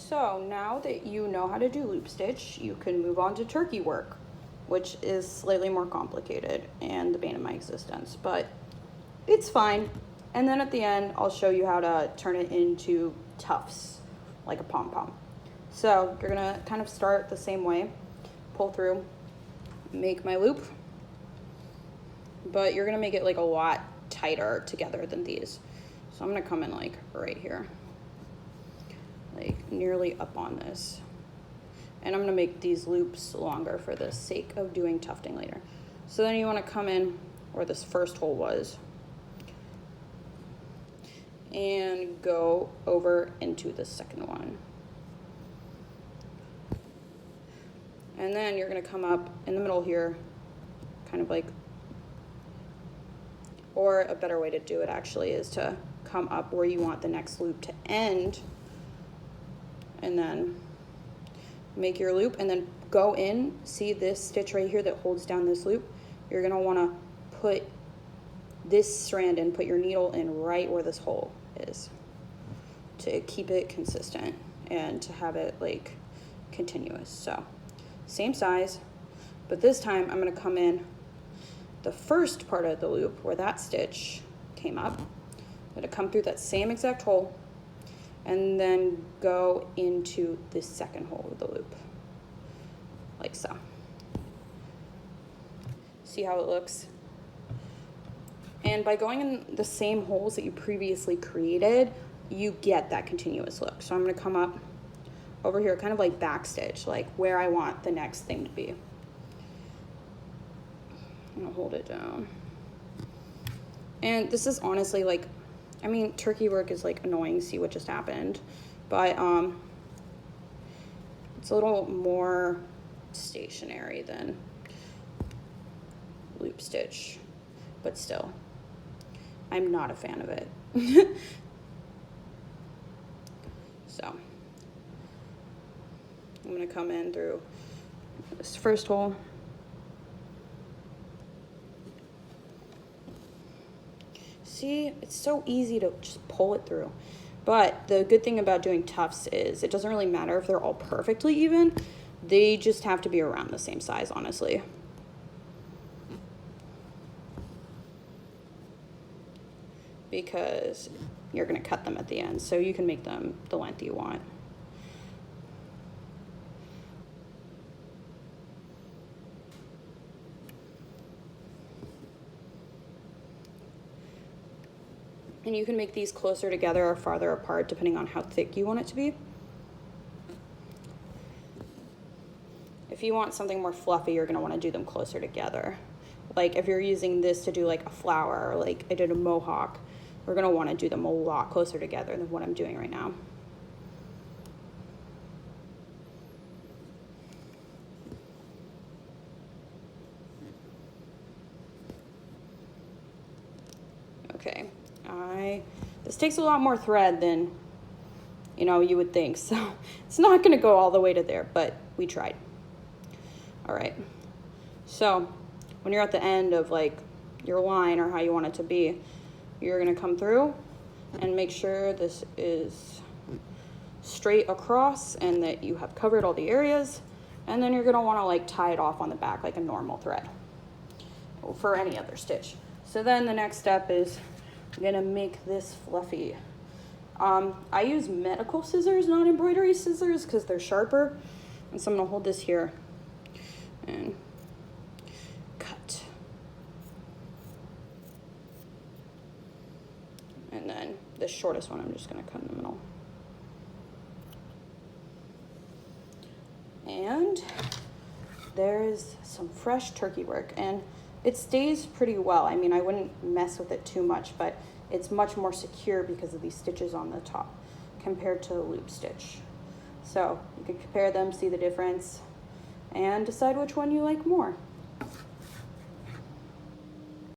So now that you know how to do loop stitch, you can move on to turkey work, which is slightly more complicated and the bane of my existence, but it's fine. And then at the end, I'll show you how to turn it into tufts, like a pom-pom. So you're gonna kind of start the same way, pull through, make my loop, but you're gonna make it like a lot tighter together than these. So I'm gonna come in like right here, like nearly up on this. And I'm gonna make these loops longer for the sake of doing tufting later. So then you wanna come in where this first hole was and go over into the second one. And then you're gonna come up in the middle here, kind of like, or a better way to do it actually is to come up where you want the next loop to end, and then make your loop, and then go in, see this stitch right here that holds down this loop? You're gonna wanna put this strand and put your needle in right where this hole is to keep it consistent and to have it like continuous. So same size, but this time I'm gonna come in the first part of the loop where that stitch came up. I'm gonna come through that same exact hole and then go into the second hole of the loop, like so. See how it looks? And by going in the same holes that you previously created, you get that continuous look. So I'm gonna come up over here, kind of like back stitch, like where I want the next thing to be. I'm gonna hold it down. And this is honestly like, I mean, turkey work is like annoying, see what just happened, but it's a little more stationary than loop stitch, but still, I'm not a fan of it. So I'm gonna come in through this first hole. See, it's so easy to just pull it through. But the good thing about doing tufts is it doesn't really matter if they're all perfectly even. They just have to be around the same size, honestly. Because you're gonna cut them at the end, so you can make them the length you want. And you can make these closer together or farther apart depending on how thick you want it to be. If you want something more fluffy, you're gonna wanna do them closer together. Like if you're using this to do like a flower, or like I did a mohawk, we're gonna wanna do them a lot closer together than what I'm doing right now. Okay, this takes a lot more thread than, you know, you would think. So it's not gonna go all the way to there, but we tried. All right, so when you're at the end of like your line or how you want it to be, you're gonna come through and make sure this is straight across and that you have covered all the areas. And then you're gonna wanna like tie it off on the back like a normal thread for any other stitch. So then the next step is I'm gonna make this fluffy. I use medical scissors, not embroidery scissors, because they're sharper. And so I'm gonna hold this here and cut. And then the shortest one, I'm just gonna cut in the middle. And there's some fresh turkey work, and it stays pretty well. I mean, I wouldn't mess with it too much, but it's much more secure because of these stitches on the top compared to the loop stitch. So you can compare them, see the difference, and decide which one you like more.